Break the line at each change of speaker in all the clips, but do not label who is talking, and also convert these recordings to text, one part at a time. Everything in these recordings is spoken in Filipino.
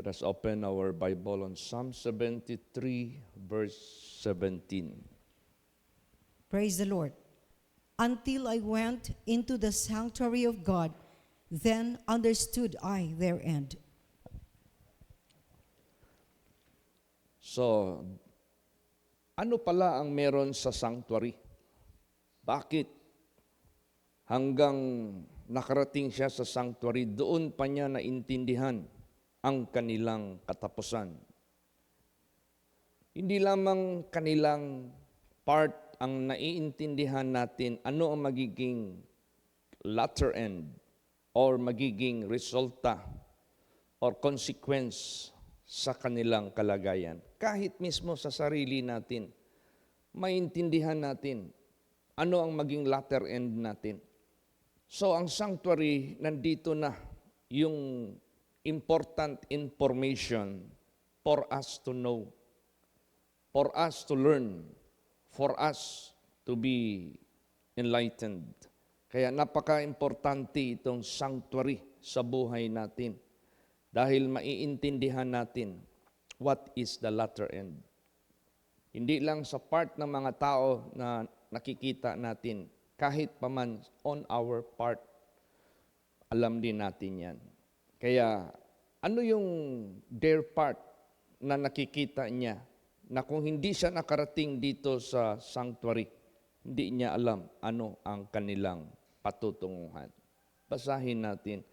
Let us open our Bible on Psalm 73, verse 17.
Praise the Lord. Until I went into the sanctuary of God, then understood I their end.
So, ano pala ang meron sa sanctuary? Bakit hanggang nakarating siya sa sanctuary, doon pa niya naintindihan ang kanilang katapusan? Hindi lamang kanilang part ang naiintindihan natin, ano ang magiging latter end or magiging resulta or consequence sa kanilang kalagayan. Kahit mismo sa sarili natin, maintindihan natin ano ang maging latter end natin. So ang sanctuary, nandito na yung important information for us to know, for us to learn, for us to be enlightened. Kaya napaka-importante itong sanctuary sa buhay natin dahil maiintindihan natin what is the latter end. Hindi lang sa part ng mga tao na nakikita natin, kahit paman on our part, alam din natin yan. Kaya ano yung their part na nakikita niya na kung hindi siya nakarating dito sa sanctuary, hindi niya alam ano ang kanilang patutunguhan. Basahin natin.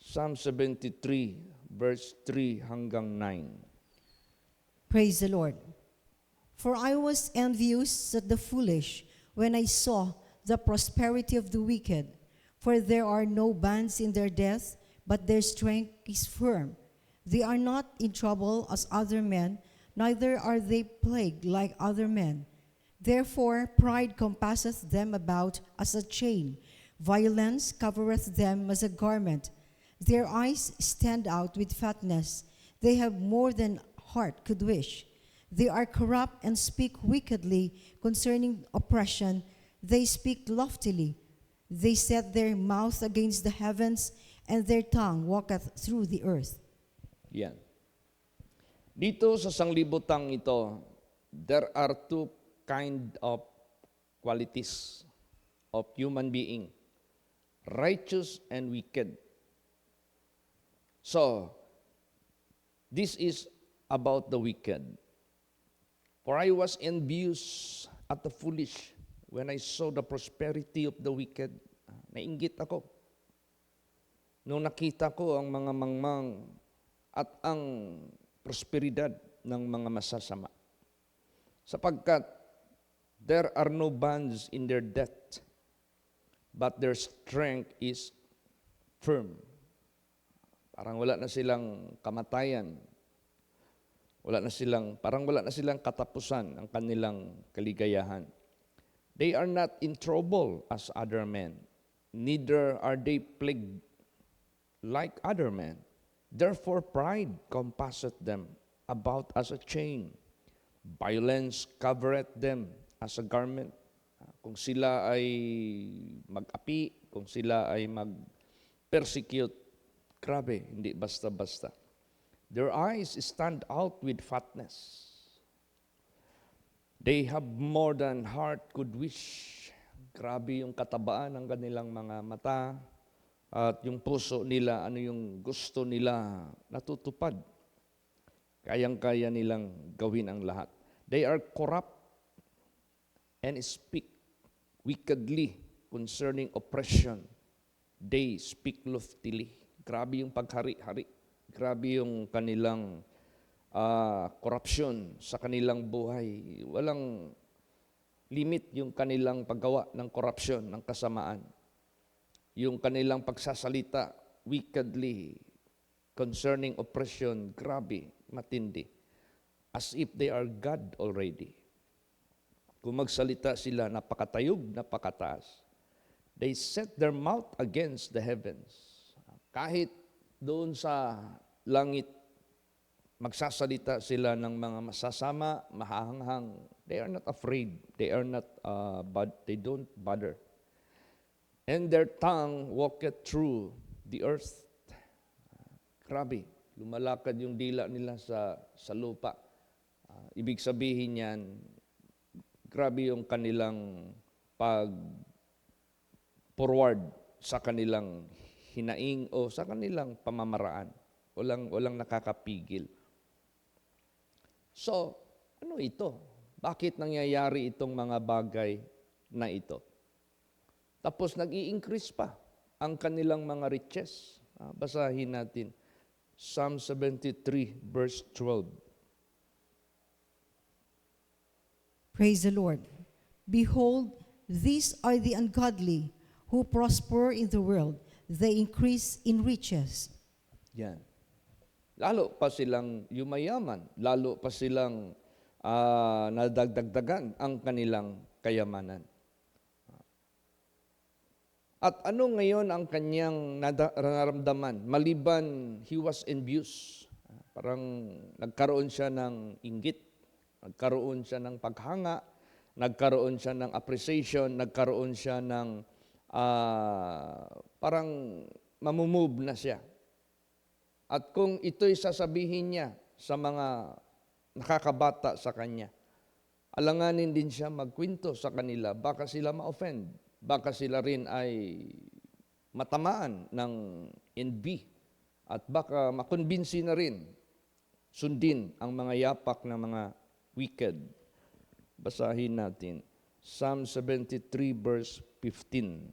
Psalm 73, verse 3 hanggang 9.
Praise the Lord. For I was envious at the foolish when I saw the prosperity of the wicked. For there are no bands in their death, but their strength is firm. They are not in trouble as other men, neither are they plagued like other men. Therefore pride compasseth them about as a chain, violence covereth them as a garment. Their eyes stand out with fatness, they have more than heart could wish. They are corrupt and speak wickedly concerning oppression, they speak loftily. They set their mouth against the heavens, and their tongue walketh through the earth.
Yan. Dito sa sanglibutang ito, there are two kind of qualities of human being, righteous and wicked. So, this is about the wicked. For I was envious at the foolish when I saw the prosperity of the wicked. Nainggit ako. Nung nakita ko ang mga mangmang at ang prosperidad ng mga masasama. Sapagkat there are no bands in their death, but their strength is firm. Parang wala na silang kamatayan. Parang wala na silang katapusan ang kanilang kaligayahan. They are not in trouble as other men, neither are they plagued like other men. Therefore pride compasseth them about as a chain. Violence covereth them as a garment. Kung sila ay mag-api, kung sila ay mag-persecute, grabe, hindi basta-basta. Their eyes stand out with fatness. They have more than heart could wish. Grabe yung katabaan ng kanilang mga mata at yung puso nila, ano yung gusto nila natutupad. Kayang-kaya nilang gawin ang lahat. They are corrupt and speak wickedly concerning oppression. They speak loftily. Grabe yung paghari-hari. Grabe yung kanilang korupsyon sa kanilang buhay. Walang limit yung kanilang paggawa ng korupsyon, ng kasamaan. Yung kanilang pagsasalita wickedly concerning oppression, grabe, matindi. As if they are God already. Kung magsalita sila, napakatayog, napakataas. They set their mouth against the heavens. Kahit doon sa langit, magsasalita sila ng mga masasama, mahahanghang. They are not afraid. They are not, they don't bother. And their tongue walketh through the earth. Grabe, lumalakad yung dila nila sa lupa. Ibig sabihin yan, grabe yung kanilang pag-forward sa kanilang hinaing o sa kanilang pamamaraan. Walang nakakapigil. So, ano ito? Bakit nangyayari itong mga bagay na ito? Tapos nag-i-increase pa ang kanilang mga riches. Basahin natin. Psalm 73 verse 12.
Praise the Lord. Behold, these are the ungodly who prosper in the world. They increase in riches.
Yan. Lalo pa silang yumayaman. Lalo pa silang nadagdagdagan ang kanilang kayamanan. At ano ngayon ang kanyang nararamdaman? Maliban, he was envious. Parang nagkaroon siya ng inggit, nagkaroon siya ng paghanga, nagkaroon siya ng appreciation, nagkaroon siya ng parang mamumove na siya. At kung ito'y sasabihin niya sa mga nakakabata sa kanya, alanganin din siya magkwento sa kanila, baka sila ma-offend. Baka sila rin ay matamaan ng envy at baka makonbinsi na rin sundin ang mga yapak ng mga wicked. Basahin natin. Psalm 73 verse 15.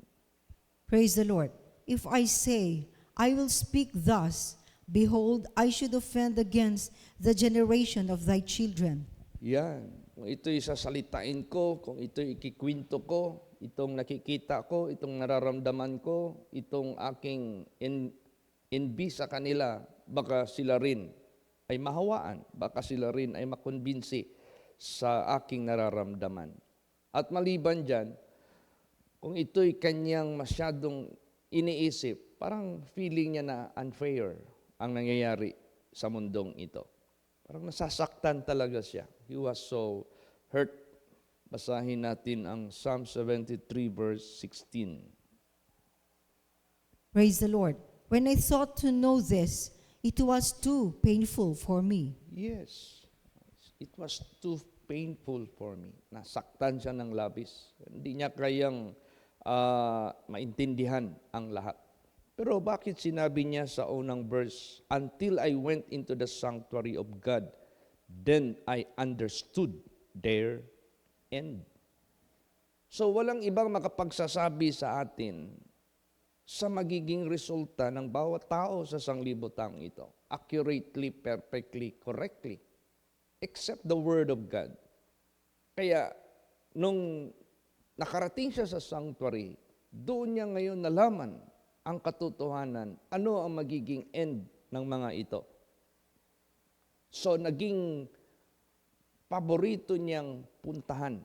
Praise the Lord. If I say, I will speak thus, behold, I should offend against the generation of thy children.
Yan. Kung ito'y sasalitain ko, kung ito'y ikikwento ko, itong nakikita ko, itong nararamdaman ko, itong aking envy sa kanila, baka sila rin ay mahawaan, baka sila rin ay makonbinsi sa aking nararamdaman. At maliban dyan, kung ito'y kanyang masyadong iniisip, parang feeling niya na unfair ang nangyayari sa mundong ito. Parang nasasaktan talaga siya. He was so hurt. Basahin natin ang Psalm 73 verse 16.
Praise the Lord. When I thought to know this, it was too painful for me.
Yes, it was too painful for me. Nasaktan siya ng labis. Hindi niya kayang maintindihan ang lahat. Pero bakit sinabi niya sa unang verse, until I went into the sanctuary of God, then I understood their end. So walang ibang makapagsasabi sa atin sa magiging resulta ng bawat tao sa sanglibutang ito, accurately, perfectly, correctly, except the Word of God. Kaya nung nakarating siya sa sanctuary, doon niya ngayon nalaman ang katotohanan, ano ang magiging end ng mga ito. So naging paborito niyang puntahan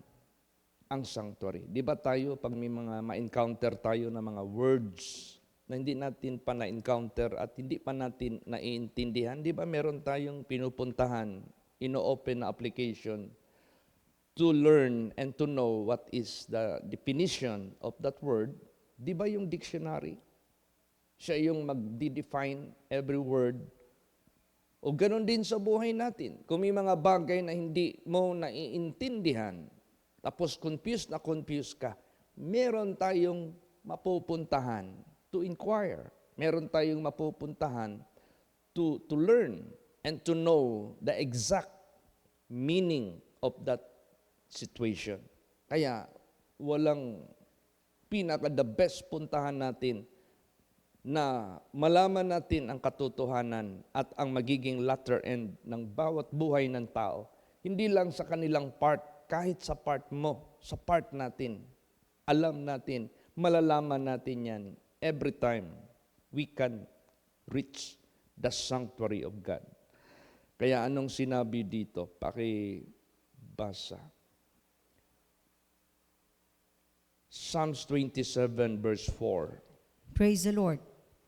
ang sanctuary. Di ba tayo, pag may mga ma-encounter tayo na mga words na hindi natin pa na-encounter at hindi pa natin naiintindihan, di ba meron tayong pinupuntahan, ino-open na application to learn and to know what is the definition of that word? Di ba yung dictionary? Siya yung mag-define every word. O ganun din sa buhay natin. Kung may mga bagay na hindi mo naiintindihan, tapos confused ka, meron tayong mapupuntahan to inquire. Meron tayong mapupuntahan to learn and to know the exact meaning of that situation. Kaya walang the best puntahan natin na malaman natin ang katotohanan at ang magiging latter end ng bawat buhay ng tao. Hindi lang sa kanilang part, kahit sa part mo, sa part natin. Alam natin, malalaman natin yan every time we can reach the sanctuary of God. Kaya anong sinabi dito? Pakibasa. Psalms 27 verse 4.
Praise the Lord.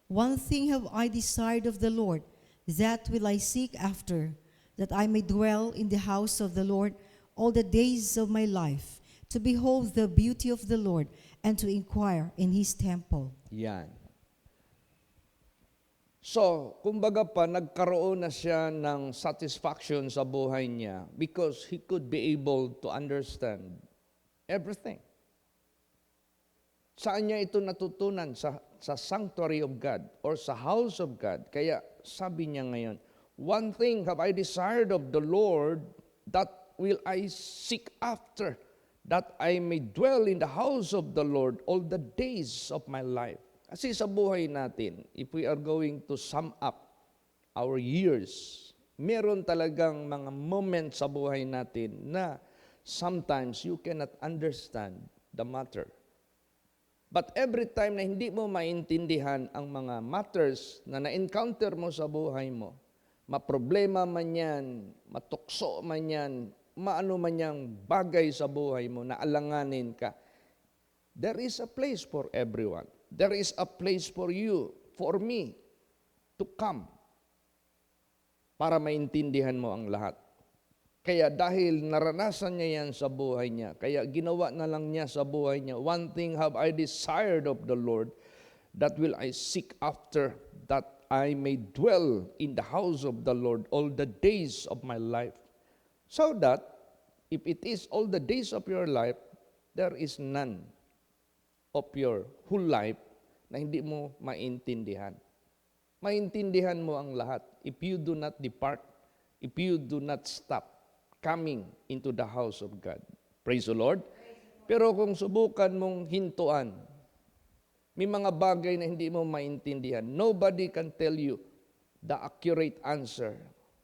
One thing have I desired of the Lord, that will I seek after, that I may dwell in the house of the Lord all the days of my life, to behold the beauty of the Lord and to inquire in His temple.
Yan. So, kumbaga pa, nagkaroon na siya ng satisfaction sa buhay niya because he could be able to understand everything. Saan niya ito natutunan? Sa sanctuary of God or sa house of God. Kaya sabi niya ngayon, one thing have I desired of the Lord, that will I seek after, that I may dwell in the house of the Lord all the days of my life. Kasi sa buhay natin, if we are going to sum up our years, meron talagang mga moments sa buhay natin na sometimes you cannot understand the matter. But every time na hindi mo maintindihan ang mga matters na na-encounter mo sa buhay mo, maproblema man yan, matukso man yan, maano man yang bagay sa buhay mo na alanganin ka, there is a place for everyone. There is a place for you, for me, to come para maintindihan mo ang lahat. Kaya dahil naranasan niya yan sa buhay niya, kaya ginawa na lang niya sa buhay niya, one thing have I desired of the Lord, that will I seek after, that I may dwell in the house of the Lord all the days of my life. So that, if it is all the days of your life, there is none of your whole life na hindi mo maintindihan. Maintindihan mo ang lahat if you do not depart, if you do not stop coming into the house of God. Praise the Lord. Pero kung subukan mong hintuan, may mga bagay na hindi mo maintindihan. Nobody can tell you the accurate answer.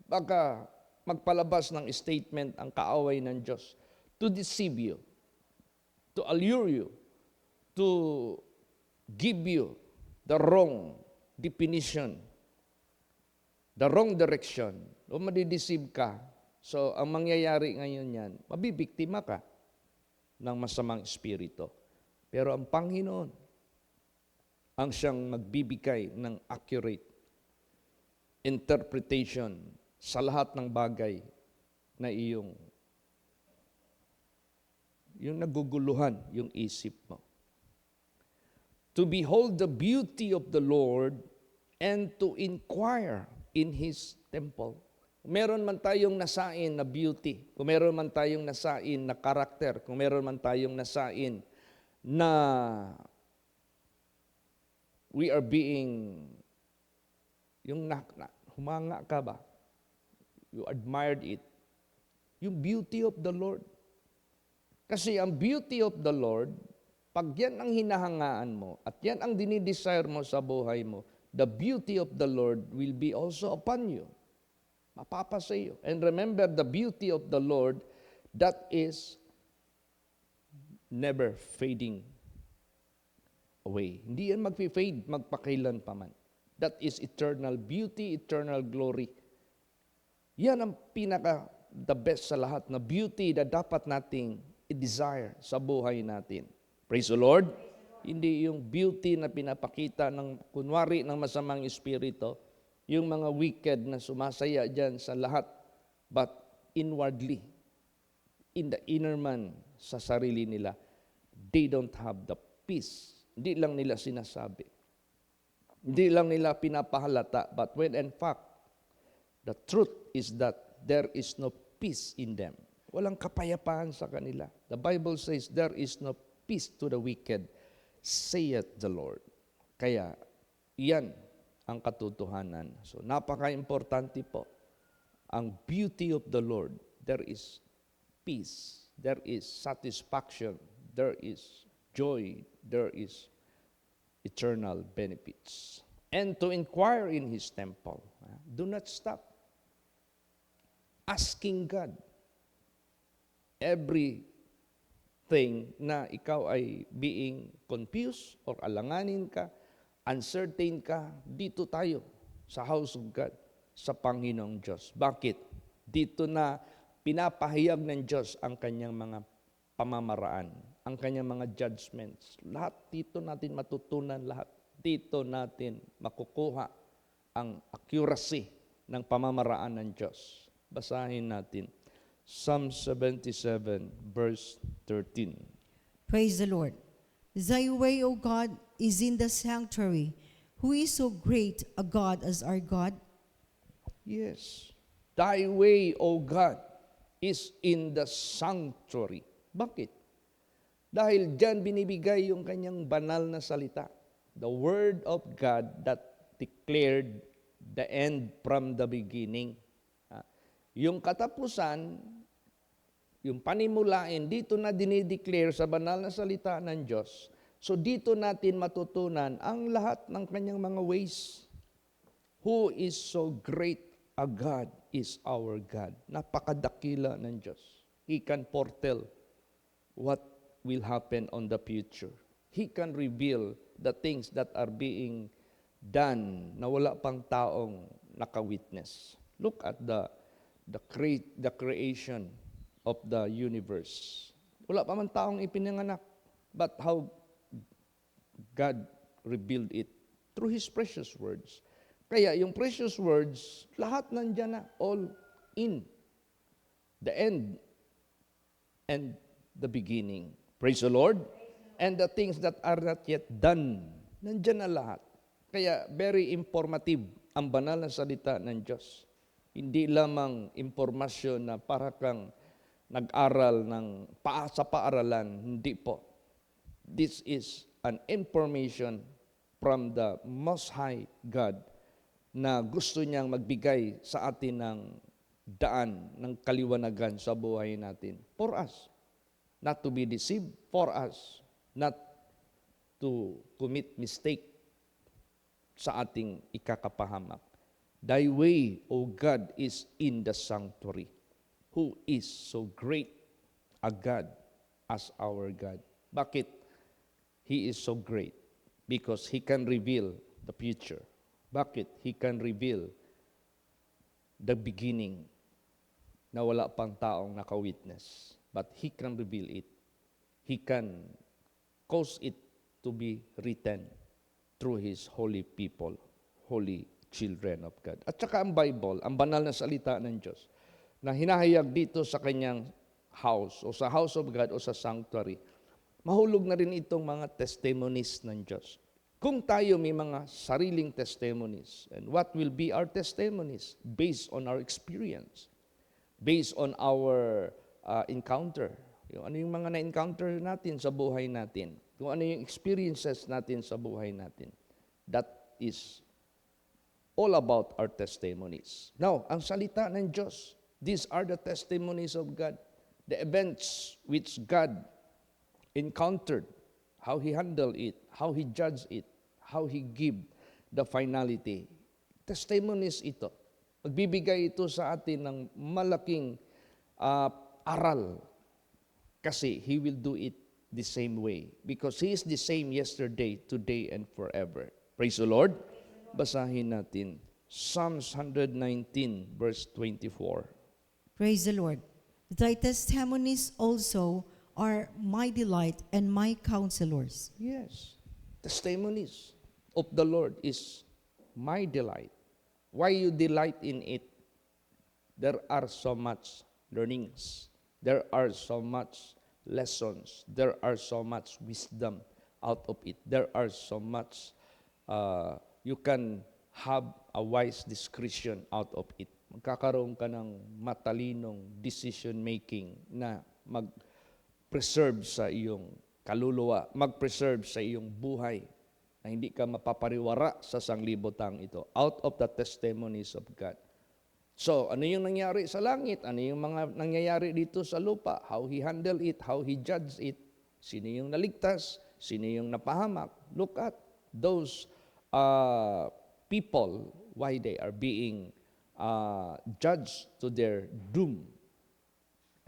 Baka magpalabas ng statement ang kaaway ng Diyos to deceive you, to allure you, to give you the wrong definition, the wrong direction, o madideceive ka. So, ang mangyayari ngayon yan, mabibiktima ka ng masamang espiritu. Pero ang Panginoon, ang siyang magbibigay ng accurate interpretation sa lahat ng bagay na yung naguguluhan yung isip mo. To behold the beauty of the Lord and to inquire in His temple. Kung meron man tayong nasain na beauty, kung meron man tayong nasain na karakter, kung meron man tayong nasain na we are being, humanga ka ba? You admired it. Yung beauty of the Lord. Kasi ang beauty of the Lord, pag yan ang hinahangaan mo, at yan ang dinidesire mo sa buhay mo, the beauty of the Lord will be also upon you. Mapapasa iyo. And remember, the beauty of the Lord, that is never fading away. Hindi yan mag-fade, magpakailan pa man. That is eternal beauty, eternal glory. Yan ang the best sa lahat na beauty na dapat nating i-desire sa buhay natin. Praise the Lord. Hindi yung beauty na pinapakita ng kunwari ng masamang espiritu, yung mga wicked na sumasaya dyan sa lahat, but inwardly, in the inner man, sa sarili nila, they don't have the peace. Hindi lang nila sinasabi. Hindi lang nila pinapahalata, but when in fact, the truth is that there is no peace in them. Walang kapayapaan sa kanila. The Bible says, there is no peace to the wicked, saith the Lord. Kaya, yan ang katotohanan. So, napaka-importante po. Ang beauty of the Lord, there is peace, there is satisfaction, there is joy, there is eternal benefits. And to inquire in His temple. Do not stop asking God everything na ikaw ay being confused or alanganin ka, uncertain ka, dito tayo sa house of God, sa Panginoong Diyos. Bakit? Dito na pinapahayag ng Diyos ang kanyang mga pamamaraan, ang kanyang mga judgments. Lahat dito natin matutunan, lahat dito natin makukuha ang accuracy ng pamamaraan ng Diyos. Basahin natin. Psalm 77, verse 13.
Praise the Lord. Thy way, O God, is in the sanctuary. Who is so great a God as our God?
Yes. Thy way, O God, is in the sanctuary. Bakit? Dahil diyan binibigay yung kanyang banal na salita. The word of God that declared the end from the beginning. Ah, Yung katapusan, yung panimulain, dito na dinideclare sa banal na salita ng Diyos. So dito natin matutunan ang lahat ng kanyang mga ways. Who is so great a God is our God. Napakadakila ng Diyos. He can foretell what will happen on the future. He can reveal the things that are being done na wala pang taong nakawitness. Look at the creation of the universe. Wala pa man taong ipinanganak. But how God revealed it through His precious words. Kaya yung precious words, lahat nandyan na, all in. The end and the beginning. Praise the Lord. And the things that are not yet done, nandyan na lahat. Kaya very informative ang banal na salita ng Diyos. Hindi lamang impormasyon na para kang nag-aral sa paaralan, hindi po. This is an information from the Most High God na gusto niyang magbigay sa atin ng daan, ng kaliwanagan sa buhay natin. For us, not to be deceived. For us, not to commit mistake sa ating ikakapahamak. Thy way, O God, is in the sanctuary. Who is so great a God as our God? Bakit He is so great? Because He can reveal the future. Bakit? He can reveal the beginning na wala pang taong nakawitness. But He can reveal it. He can cause it to be written through His holy people, holy children of God. At saka ang Bible, ang banal na salita ng Diyos, na hinahayag dito sa kanyang house, o sa house of God, o sa sanctuary, mahulog na rin itong mga testimonies ng Diyos. Kung tayo may mga sariling testimonies, and what will be our testimonies? Based on our experience, based on our encounter. Ano yung mga na-encounter natin sa buhay natin, kung ano yung experiences natin sa buhay natin. That is all about our testimonies. Now, ang salita ng Diyos, these are the testimonies of God, the events which God encountered, how He handled it, how He judged it, how He give the finality. Testimonies ito. Magbibigay ito sa atin ng malaking aral kasi He will do it the same way because He is the same yesterday, today, and forever. Praise the Lord. Basahin natin Psalms 119 verse 24.
Praise the Lord. Thy testimonies also are my delight and my counselors.
Yes. Testimonies of the Lord is my delight. Why you delight in it? There are so much learnings. There are so much lessons. There are so much wisdom out of it. There are so much, you can have a wise discretion out of it. Magkakaroon ka ng matalinong decision making na mag-preserve sa iyong kaluluwa, mag-preserve sa iyong buhay, na hindi ka mapapariwara sa sanglibotang ito, out of the testimonies of God. So, ano yung nangyari sa langit? Ano yung mga nangyayari dito sa lupa? How He handled it, how He judged it, sino yung naligtas, sino yung napahamak. Look at those people, why they are being judged to their doom.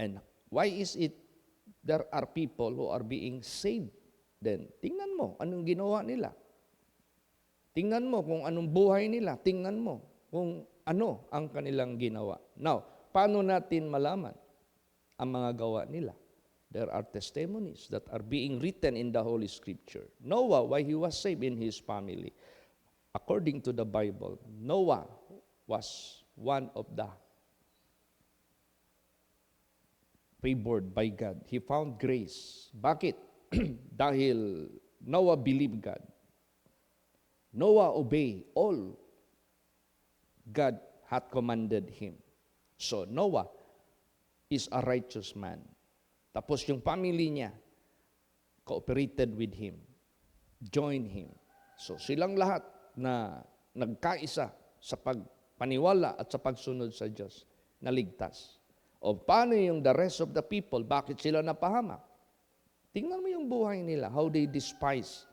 And why is it there are people who are being saved? Then, tingnan mo, anong ginawa nila? Tingnan mo kung anong buhay nila. Tingnan mo kung ano ang kanilang ginawa. Now, paano natin malaman ang mga gawa nila? There are testimonies that are being written in the Holy Scripture. Noah, why he was saved in his family. According to the Bible, Noah was one of the favored by God. He found grace. Bakit? Dahil Noah believed God. Noah obeyed all God had commanded him. So Noah is a righteous man. Tapos yung family niya cooperated with him, joined him. So silang lahat na nagkaisa sa pagpaniwala at sa pagsunod sa Diyos, naligtas. O paano yung the rest of the people, bakit sila napahamak? Tingnan mo yung buhay nila, how they despise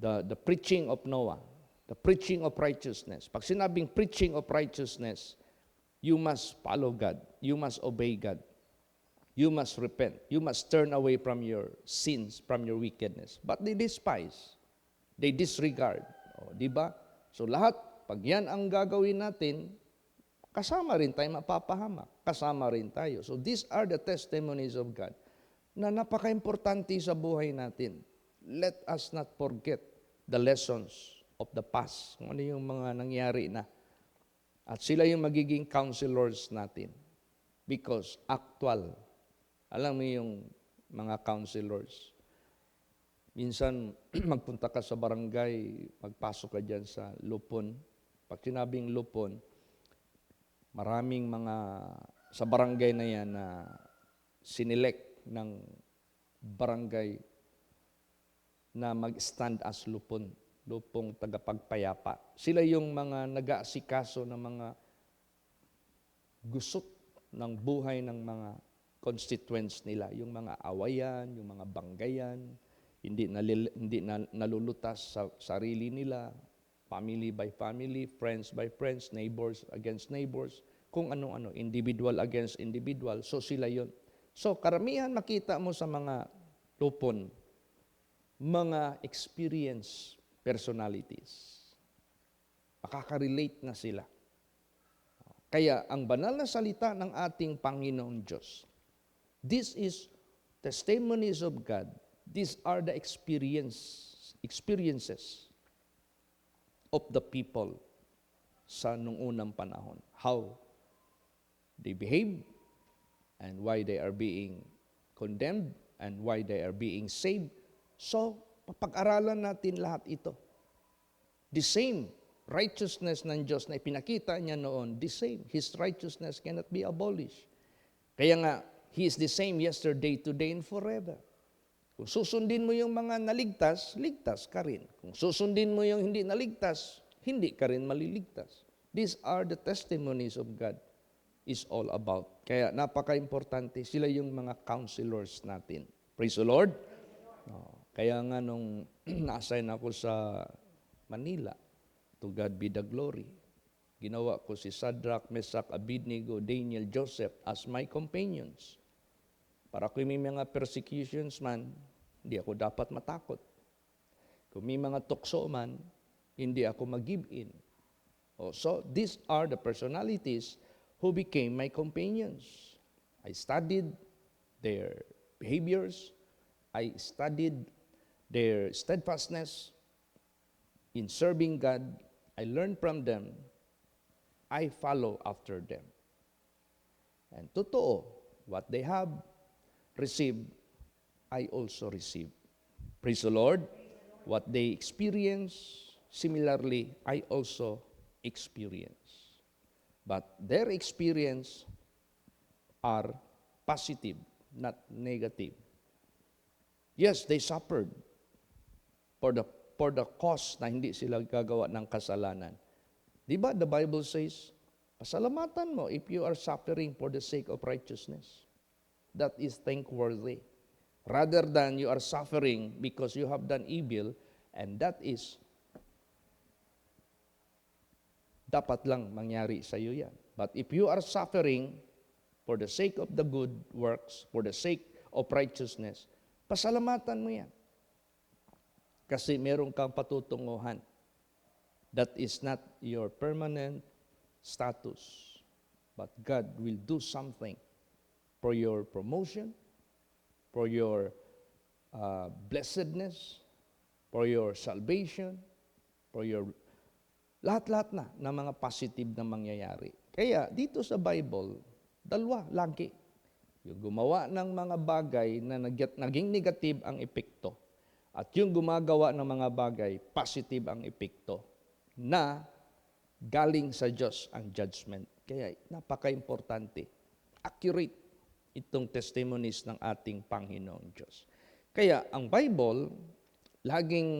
the preaching of Noah, the preaching of righteousness. Pag sinabing preaching of righteousness, you must follow God. You must obey God. You must repent. You must turn away from your sins, from your wickedness. But they despise. They disregard. O, di ba? So lahat, pag yan ang gagawin natin, kasama rin tayo mapapahamak. Kasama rin tayo. So these are the testimonies of God na napaka-importante sa buhay natin. Let us not forget the lessons of the past. Kung ano yung mga nangyari na. At sila yung magiging counselors natin. Because actual. Alam mo yung mga counselors. Minsan, magpunta ka sa barangay, magpasok ka dyan sa lupon. Pag sinabing lupon, maraming mga sa barangay na yan na sinelect ng barangay na mag-stand as lupon, lupong tagapagpayapa. Sila yung mga nag-aasikaso ng mga gusot ng buhay ng mga constituents nila, yung mga awayan, yung mga banggayan, hindi nalulutas sa sarili nila, family by family, friends by friends, neighbors against neighbors, kung ano-ano, individual against individual. So sila yon. So karamihan makita mo sa mga lupon, mga experience personalities. Makaka-relate na sila. Kaya ang banal na salita ng ating Panginoong Diyos, this is testimonies of God. These are the experiences of the people sa nung unang panahon. How they behave and why they are being condemned and why they are being saved. So, papag-aralan natin lahat ito. The same righteousness ng Diyos na ipinakita niya noon, the same. His righteousness cannot be abolished. Kaya nga, He is the same yesterday, today, and forever. Kung susundin mo yung mga naligtas, ligtas ka rin. Kung susundin mo yung hindi naligtas, hindi ka rin maliligtas. These are the testimonies of God is all about. Kaya napaka-importante, sila yung mga counselors natin. Praise the Lord. Kaya nga nung na-assign ako sa Manila, to God be the glory, ginawa ko si Shadrach, Meshach, Abednego, Daniel, Joseph as my companions. Para kung may mga persecutions man, hindi ako dapat matakot. Kung may mga tukso man, hindi ako mag-give in. So these are the personalities who became my companions. I studied their behaviors. I studied their steadfastness in serving God. I learned from them. I follow after them. And totoo, what they have received, I also receive. Praise the Lord. What they experience, similarly, I also experience. But their experience are positive, not negative. Yes, they suffered for the cause na hindi sila gagawa ng kasalanan. Di ba the Bible says, pasalamatan mo if you are suffering for the sake of righteousness. That is thankworthy. Rather than you are suffering because you have done evil, and that is dapat lang mangyari sa iyo yan. But if you are suffering for the sake of the good works, for the sake of righteousness, pasalamatan mo yan. Kasi meron kang patutunguhan. That is not your permanent status. But God will do something for your promotion, for your blessedness, for your salvation, for your lahat-lahat na mga positive na mangyayari. Kaya dito sa Bible, dalawa lagi. Yung gumawa ng mga bagay na naging negative ang epekto at yung gumagawa ng mga bagay, positive ang epekto na galing sa Diyos ang judgment. Kaya napaka-importante, accurate itong testimonies ng ating Panginoong Diyos. Kaya ang Bible, laging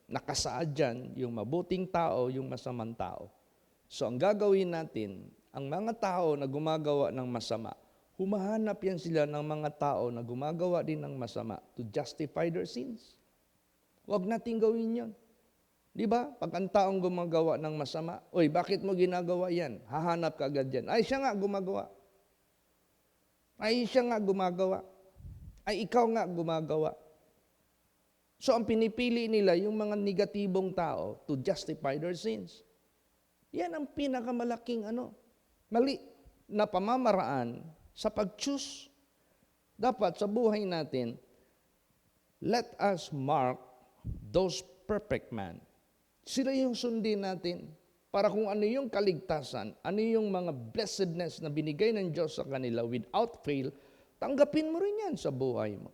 nakasaad dyan yung mabuting tao, yung masamang tao. So ang gagawin natin, ang mga tao na gumagawa ng masama, humahanap yan sila ng mga tao na gumagawa din ng masama to justify their sins. Huwag natin gawin yon. Di ba? Pag ang taong gumagawa ng masama, oy, bakit mo ginagawa yan? Hahanap ka agad yan. Ay, siya nga gumagawa. Ay, siya nga gumagawa. Ay, ikaw nga gumagawa. So, ang pinipili nila, yung mga negatibong tao to justify their sins. Yan ang pinakamalaking mali na pamamaraan sa pag-choose. Dapat sa buhay natin, let us mark those perfect men. Sila yung sundin natin para kung ano yung kaligtasan, ano yung mga blessedness na binigay ng Diyos sa kanila without fail, tanggapin mo rin yan sa buhay mo.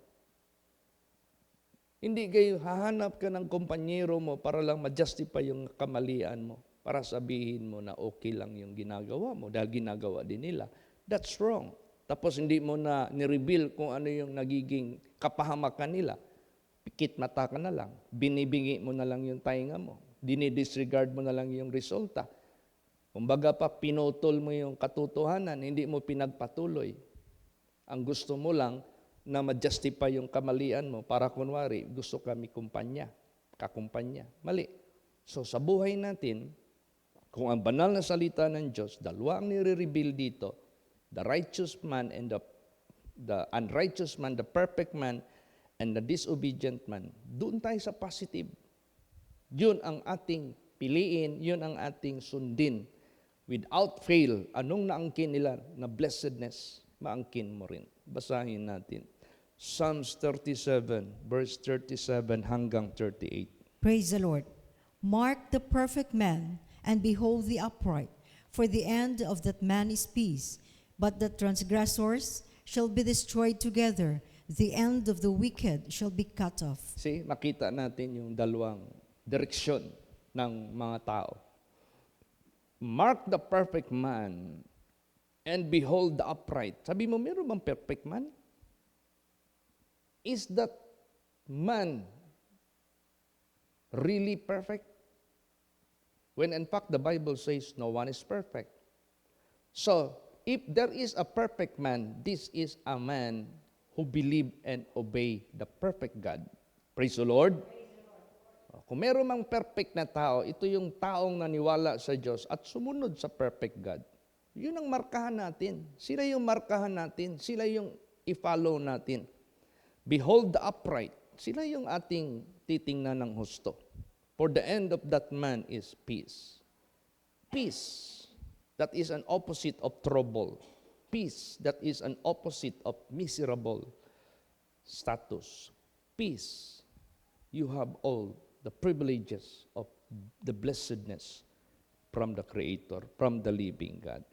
Hindi kayo hahanap ka ng kumpanyero mo para lang ma-justify yung kamalian mo, para sabihin mo na okay lang yung ginagawa mo dahil ginagawa din nila. That's wrong. Tapos hindi mo na nireveal kung ano yung nagiging kapahamakan nila. Pikit mata ka na lang. Binibingi mo na lang yung tainga mo. Dinidisregard mo na lang yung resulta. Kumbaga pa, pinutol mo yung katotohanan, hindi mo pinagpatuloy. Ang gusto mo lang na ma-justify yung kamalian mo para kunwari, gusto kami kakumpanya. Mali. So sa buhay natin, kung ang banal na salita ng Diyos, dalawa ang nire-reveal dito, the righteous man and the unrighteous man, the perfect man, and the disobedient man, doon tayo sa positive. Yun ang ating piliin, yun ang ating sundin. Without fail, anong naangkin nila na blessedness, maangkin mo rin. Basahin natin. Psalms 37, verse 37 hanggang 38.
Praise the Lord. Mark the perfect man, and behold the upright, for the end of that man is peace. But the transgressors shall be destroyed together. The end of the wicked shall be cut off.
See, makita natin yung dalawang direksyon ng mga tao. Mark the perfect man and behold the upright. Sabi mo, meron bang perfect man? Is that man really perfect? When in fact the Bible says no one is perfect. So, if there is a perfect man, this is a man who believe and obey the perfect God. Praise the Lord. Kung meron mang perfect na tao, ito yung taong naniwala sa Diyos at sumunod sa perfect God. Yun ang markahan natin. Sila yung markahan natin. Sila yung i-follow natin. Behold the upright. Sila yung ating titingnan ng husto. For the end of that man is peace. Peace. That is an opposite of trouble. Peace. That is an opposite of miserable status. Peace. You have all the privileges of the blessedness from the Creator, from the living God.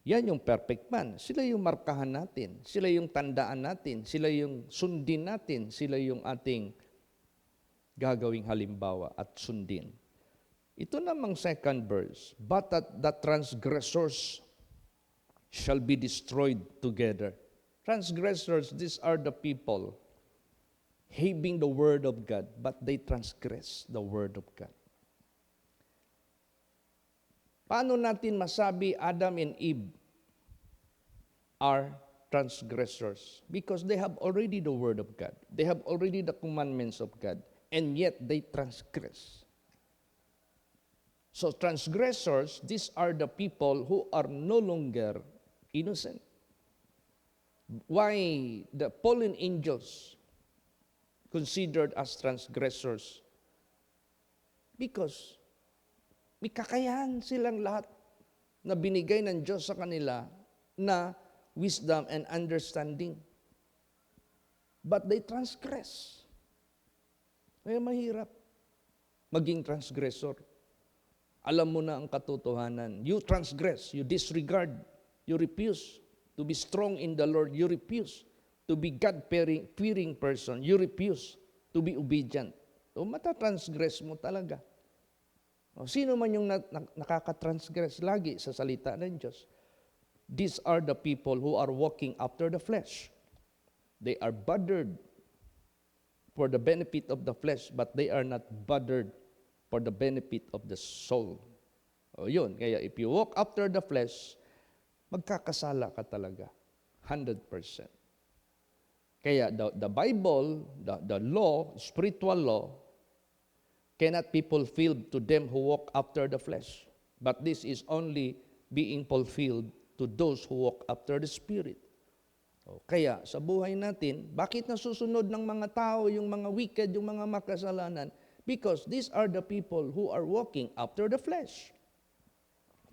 Yan yung perfect man. Sila yung markahan natin. Sila yung tandaan natin. Sila yung sundin natin. Sila yung ating gagawing halimbawa at sundin. Ito namang second verse, but that the transgressors shall be destroyed together. Transgressors, these are the people having the word of God, but they transgress the word of God. Paano natin masabi Adam and Eve are transgressors? Because they have already the word of God. They have already the commandments of God, and yet they transgress. So transgressors, these are the people who are no longer innocent. Why the fallen angels considered as transgressors? Because may kakayahan silang lahat na binigay ng Diyos sa kanila na wisdom and understanding. But they transgress. Kaya mahirap maging transgressor. Alam mo na ang katotohanan. You transgress, you disregard, you refuse to be strong in the Lord, you refuse to be God-fearing person, you refuse to to be obedient. O matatransgress mo talaga. O, sino man yung nakakatransgress lagi sa salita ng Diyos? These are the people who are walking after the flesh. They are bothered for the benefit of the flesh, but they are not bothered for the benefit of the soul. O yun, kaya if you walk after the flesh, magkakasala ka talaga. 100%. Kaya the Bible, the law, spiritual law, cannot be fulfilled to them who walk after the flesh. But this is only being fulfilled to those who walk after the Spirit. Kaya sa buhay natin, bakit nasusunod ng mga tao, yung mga wicked, yung mga makasalanan? Because these are the people who are walking after the flesh.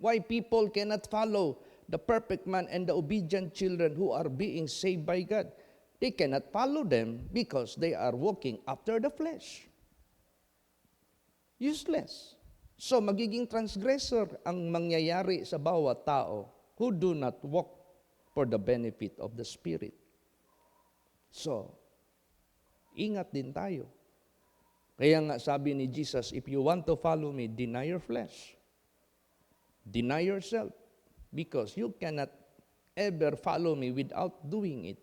Why people cannot follow the perfect man and the obedient children who are being saved by God? They cannot follow them because they are walking after the flesh. Useless. So magiging transgressor ang mangyayari sa bawat tao who do not walk for the benefit of the Spirit. So, ingat din tayo. Kaya nga sabi ni Jesus, if you want to follow me, deny your flesh. Deny yourself. Because you cannot ever follow me without doing it.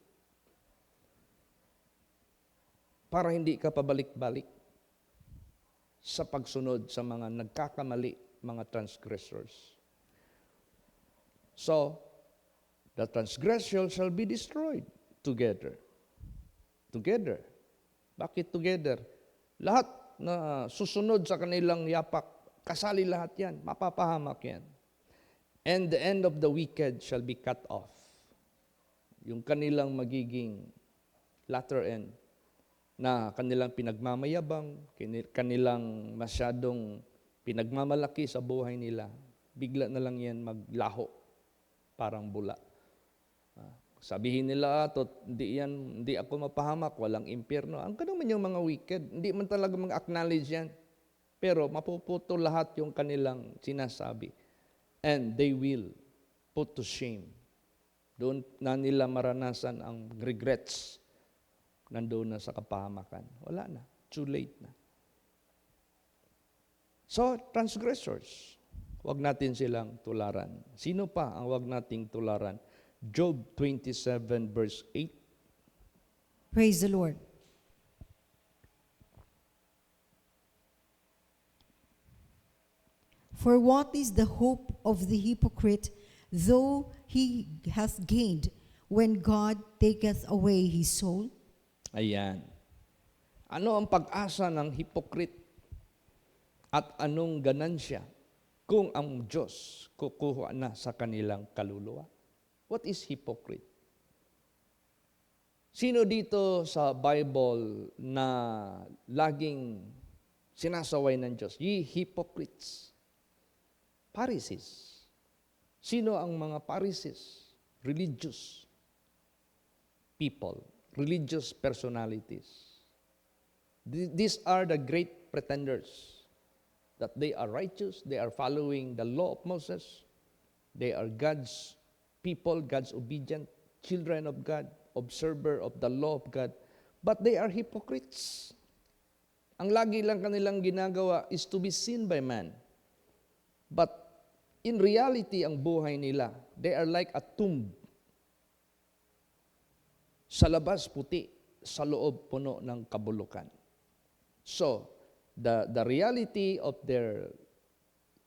Para hindi ka pabalik-balik sa pagsunod sa mga nagkakamali, mga transgressors. So, the transgression shall be destroyed together. Together. Bakit together? Lahat na susunod sa kanilang yapak, kasali lahat yan, mapapahamak yan. And the end of the wicked shall be cut off. Yung kanilang magiging latter end, na kanilang pinagmamayabang, kanilang masyadong pinagmamalaki sa buhay nila, bigla na lang yan maglaho, parang bula. Sabihin nila, hindi ako mapahamak, walang impyerno. Ang ganun man yung mga wicked, hindi man talaga mag-acknowledge yan. Pero mapuputo lahat yung kanilang sinasabi. And they will put to shame. Doon na nila maranasan ang regrets. Nandoon na sa kapahamakan. Wala na. Too late na. So, transgressors, wag natin silang tularan. Sino pa ang wag nating tularan? Job 27 verse 8.
Praise the Lord. For what is the hope of the hypocrite, though he hath gained, when God taketh away his soul?
Ayan. Ano ang pag-asa ng hypocrite? At anong ganansya kung ang Diyos kukuha na sa kanilang kaluluwa? What is hypocrite? Sino dito sa Bible na laging sinasaway ng Diyos? Ye hypocrites. Pharisees. Sino ang mga Pharisees? Religious people. Religious personalities. These are the great pretenders that they are righteous, they are following the law of Moses, they are God's people, God's obedient, children of God, observer of the law of God, but they are hypocrites. Ang lagi lang kanilang ginagawa is to be seen by man. But in reality, ang buhay nila, they are like a tomb. Sa labas puti, sa loob puno ng kabulukan. So, the reality of their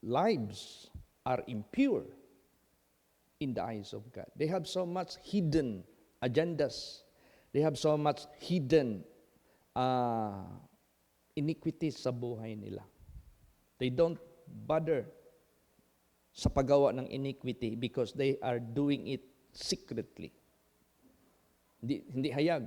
lives are impure in the eyes of God. They have so much hidden agendas. They have so much hidden iniquities sa buhay nila. They don't bother sa paggawa ng iniquity because they are doing it secretly. Hindi hayag,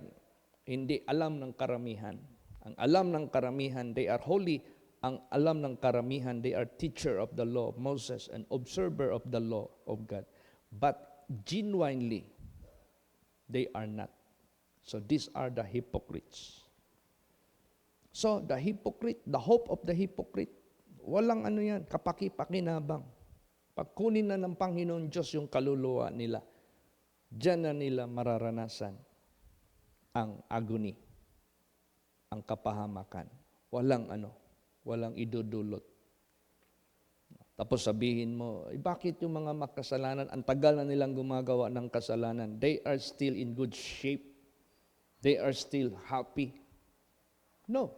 hindi alam ng karamihan. Ang alam ng karamihan, they are holy. Ang alam ng karamihan, they are teacher of the law of Moses and observer of the law of God. But genuinely, they are not. So these are the hypocrites. So the hypocrite, the hope of the hypocrite, walang ano yan, kapaki-pakinabang. Pagkunin na ng Panginoon Diyos yung kaluluwa nila, diyan na nila mararanasan ang agony. ang kapahamakan. Walang idudulot. Tapos sabihin mo, bakit yung mga makasalanan, ang tagal na nilang gumagawa ng kasalanan, they are still in good shape. They are still happy. No.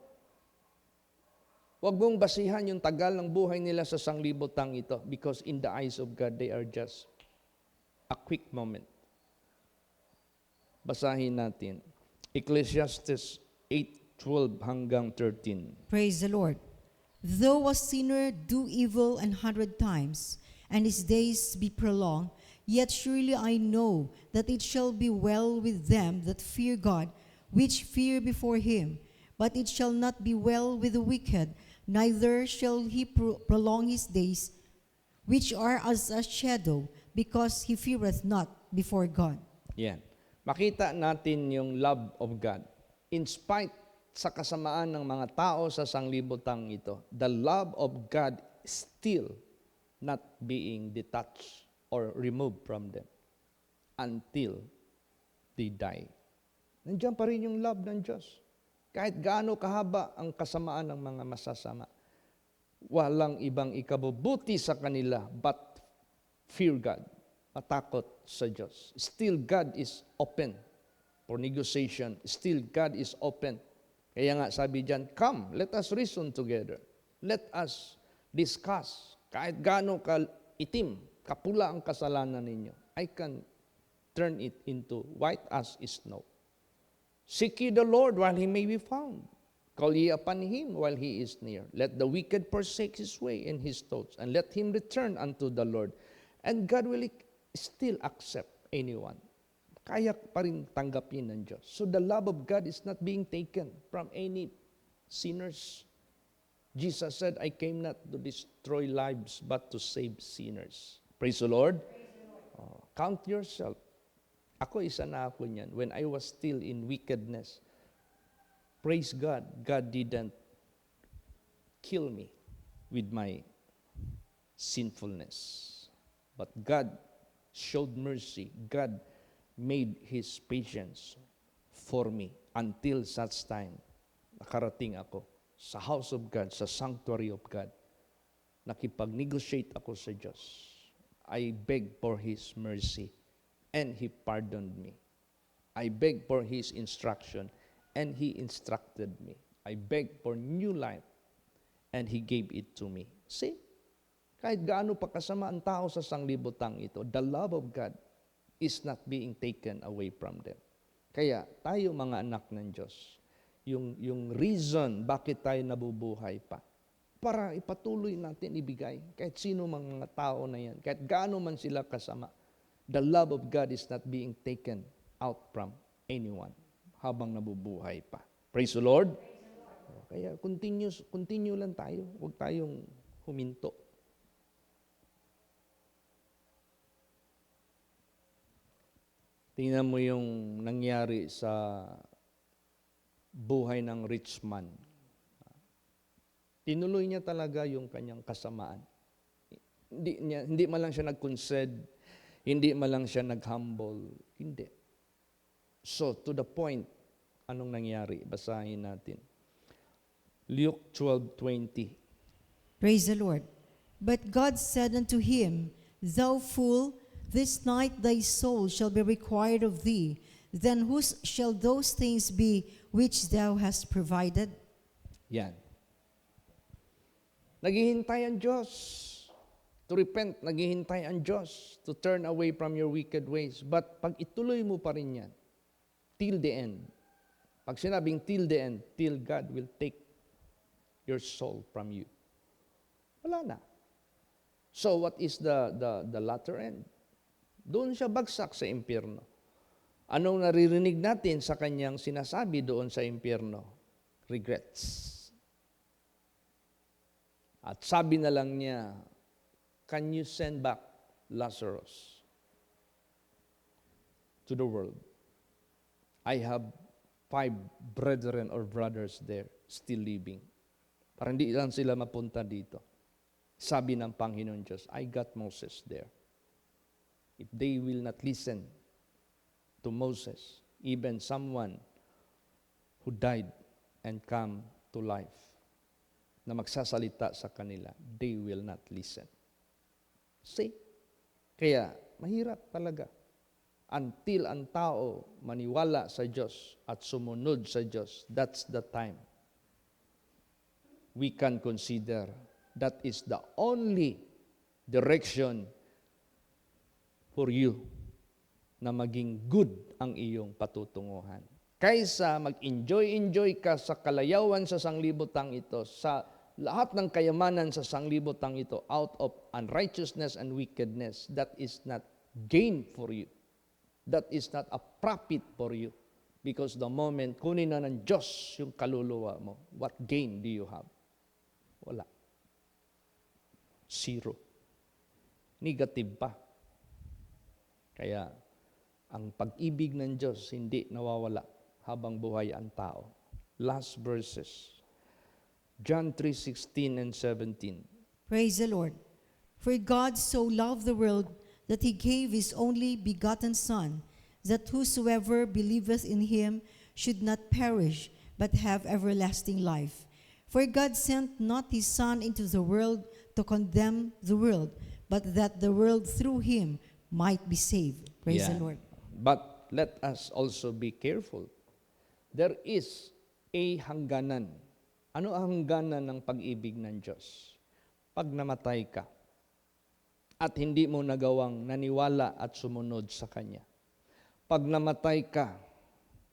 Huwag mong basihan yung tagal ng buhay nila sa sanglibotang ito because in the eyes of God, they are just a quick moment. Basahin natin. Ecclesiastes 8:12 hanggang 13.
Praise the Lord. Though a sinner do evil 100 times, and his days be prolonged, yet surely I know that it shall be well with them that fear God, which fear before him. But it shall not be well with the wicked, neither shall he prolong his days, which are as a shadow, because he feareth not before God.
Yan. Makita natin yung love of God. In spite sa kasamaan ng mga tao sa sanglibotang ito, the love of God still not being detached or removed from them until they die. Nandiyan pa rin yung love ng Diyos. Kahit gaano kahaba ang kasamaan ng mga masasama, walang ibang ikabubuti sa kanila but fear God, matakot sa Diyos. Still God is open for negotiation. Still God is open. Kaya nga sabi diyan, come, let us reason together. Let us discuss. Kahit gaano itim, kapula ang kasalanan ninyo, I can turn it into white as snow. Seek ye the Lord while he may be found. Call ye upon him while he is near. Let the wicked forsake his way and his thoughts, and let him return unto the Lord. And God will still accept anyone. Kaya pa rin tanggapin ng Diyos. So the love of God is not being taken from any sinners. Jesus said, I came not to destroy lives, but to save sinners. Praise the Lord. Count yourself. Ako, isa na ako niyan. When I was still in wickedness, praise God, God didn't kill me with my sinfulness. But God showed mercy. God made His patience for me until such time nakarating ako sa house of God, sa sanctuary of God. Nakipag-negotiate ako sa Diyos. I begged for His mercy and He pardoned me. I begged for His instruction and He instructed me. I begged for new life and He gave it to me. See? Kahit gaano pa kasama ang tao sa sanglibotang ito, the love of God is not being taken away from them. Kaya tayo mga anak ng Diyos, yung reason bakit tayo nabubuhay pa, para ipatuloy natin ibigay kahit sino mga tao na yan, kahit gaano man sila kasama, the love of God is not being taken out from anyone habang nabubuhay pa. Praise the Lord. Kaya continue lang tayo, huwag tayong huminto. Tingnan mo yung nangyari sa buhay ng rich man. Tinuloy niya talaga yung kanyang kasamaan. Hindi man lang siya nag-concede, hindi man lang siya nag-humble. Hindi. So, to the point, anong nangyari? Basahin natin. Luke 12:20.
Praise the Lord. But God said unto him, Thou fool, this night thy soul shall be required of thee. Then whose shall those things be which thou hast provided?
Yan. Naghihintay ang Diyos to repent. Naghihintay ang Diyos to turn away from your wicked ways. But pag ituloy mo pa rin yan, till the end. Pag sinabing till the end, till God will take your soul from you. Wala na. So what is the latter end? Doon siya bagsak sa impyerno. Anong naririnig natin sa kanyang sinasabi doon sa impyerno? Regrets. At sabi na lang niya, can you send back Lazarus to the world? I have 5 brethren or brothers there still living. Para hindi lang sila mapunta dito. Sabi ng Panginoon Diyos, I got Moses there. If they will not listen to Moses, even someone who died and come to life na magsasalita sa kanila, they will not listen. See? Kaya, mahirap talaga. Until ang tao maniwala sa Diyos at sumunod sa Diyos, that's the time we can consider that is the only direction for you na maging good ang iyong patutunguhan. Kaysa mag-enjoy ka sa kalayawan sa sanglibutang ito, sa lahat ng kayamanan sa sanglibutang ito, out of unrighteousness and wickedness, that is not gain for you. That is not a profit for you. Because the moment kunin na ng Diyos yung kaluluwa mo, what gain do you have? Wala. Zero. Negative pa. Kaya, ang pag-ibig ng Diyos hindi nawawala habang buhay ang tao. Last verses. John 3:16 and 17.
Praise the Lord. For God so loved the world that he gave his only begotten Son, that whosoever believeth in him should not perish, but have everlasting life. For God sent not his Son into the world to condemn the world, but that the world through him might be saved. Praise the
Yeah.
Lord.
But let us also be careful. There is a hangganan. Ano ang hangganan ng pag-ibig ng Diyos? Pag namatay ka at hindi mo nagawang naniwala at sumunod sa Kanya. Pag namatay ka,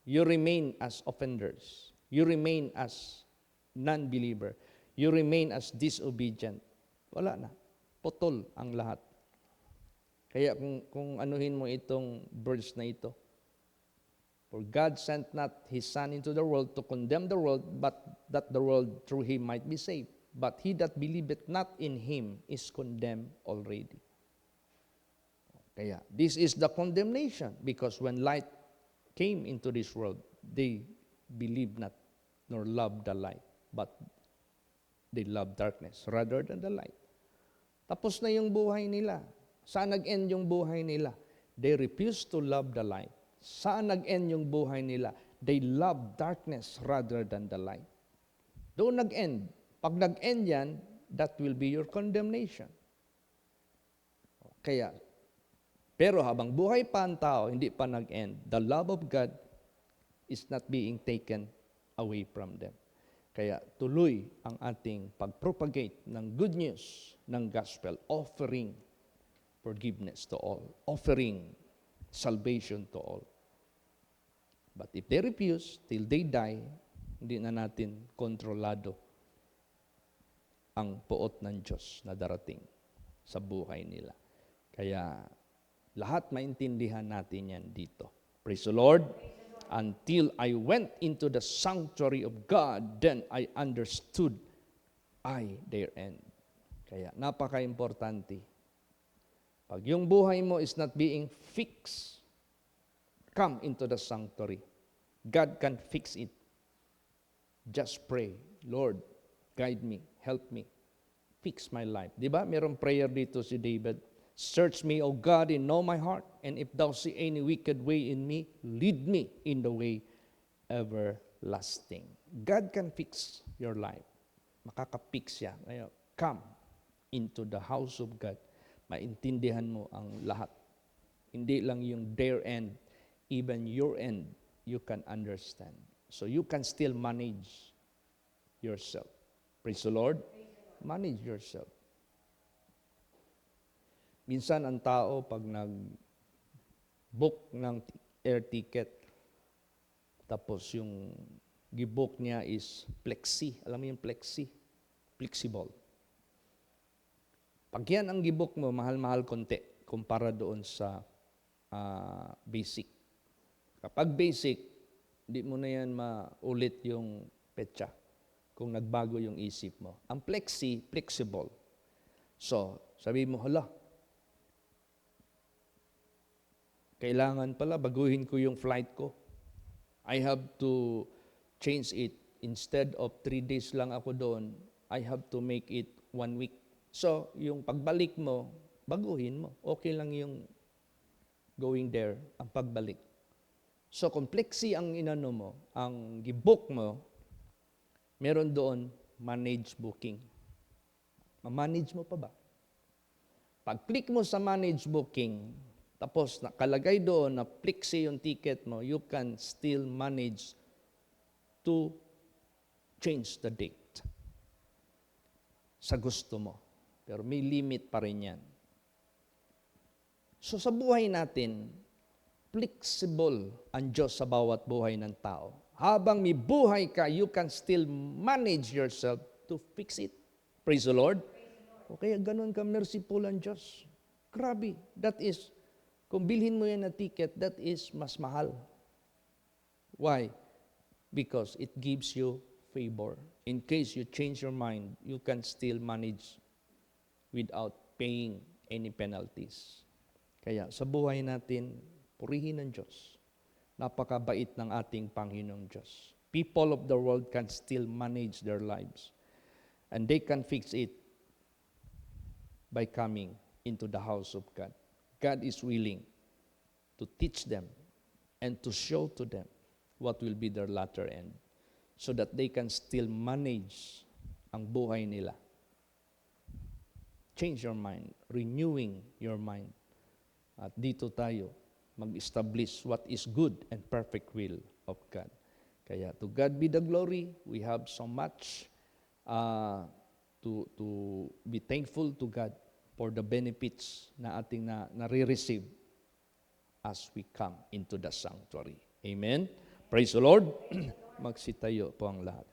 you remain as offenders. You remain as non-believer. You remain as disobedient. Wala na. Putol ang lahat. Kaya kung anuhin mo itong verse na ito, for God sent not His Son into the world to condemn the world, but that the world through Him might be saved. But he that believeth not in Him is condemned already. Kaya, this is the condemnation, because when light came into this world, they believed not, nor loved the light, but they loved darkness rather than the light. Tapos na yung buhay nila. Saan nag-end yung buhay nila? They refused to love the light. Saan nag-end yung buhay nila? They loved darkness rather than the light. Doon nag-end. Pag nag-end yan, that will be your condemnation. Kaya, pero habang buhay pa ang tao, hindi pa nag-end, the love of God is not being taken away from them. Kaya tuloy ang ating pag-propagate ng good news ng gospel, offering forgiveness to all, offering salvation to all. But if they refuse, till they die, hindi na natin kontrolado ang puot ng Diyos na darating sa buhay nila. Kaya lahat maintindihan natin yan dito. Praise the Lord. Until I went into the sanctuary of God, then I understood their end. Kaya napaka-importante. Pag yung buhay mo is not being fixed, come into the sanctuary. God can fix it. Just pray, Lord, guide me, help me, fix my life. Di ba? Merong prayer dito si David. Search me, O God, and know my heart, and if thou see any wicked way in me, lead me in the way everlasting. God can fix your life. Makaka-fix siya. Ngayon, come into the house of God. Maintindihan mo ang lahat. Hindi lang yung their end, even your end, you can understand. So you can still manage yourself. Praise the Lord. Manage yourself. Minsan ang tao pag nag-book ng air ticket, tapos yung gibook niya is flexi. Alam mo yung flexi? Flexible. Pag yan ang gibook mo, mahal-mahal konti kumpara doon sa basic. Kapag basic, hindi mo na yan maulit yung petsa kung nagbago yung isip mo. Ang flexi, flexible. So, sabi mo, hala, kailangan pala baguhin ko yung flight ko. I have to change it. Instead of 3 days lang ako doon, I have to make it 1 week. So, yung pagbalik mo, baguhin mo. Okay lang yung going there, ang pagbalik. So, kung flexi ang inano mo, ang gibook mo, Meron doon, manage booking. Ma-manage mo pa ba? Pag-click mo sa manage booking, tapos nakalagay doon na flexi yung ticket mo, you can still manage to change the date sa gusto mo. Pero may limit pa rin yan. So sa buhay natin, flexible ang Diyos sa bawat buhay ng tao. Habang may buhay ka, you can still manage yourself to fix it. Praise the Lord. O kaya ganun ka merciful ang Diyos. Grabe. That is, kung bilhin mo yan na ticket, that is mas mahal. Why? Because it gives you favor. In case you change your mind, you can still manage without paying any penalties. Kaya sa buhay natin, purihin ng Diyos. Napakabait ng ating Panginoong Diyos. People of the world can still manage their lives. And they can fix it by coming into the house of God. God is willing to teach them and to show to them what will be their latter end so that they can still manage ang buhay nila. Change your mind, renewing your mind. At dito tayo mag-establish what is good and perfect will of God. Kaya to God be the glory. We have so much to be thankful to God for the benefits na ating nare-receive as we come into the sanctuary. Amen? Praise the Lord. Magsitayo po ang lahat.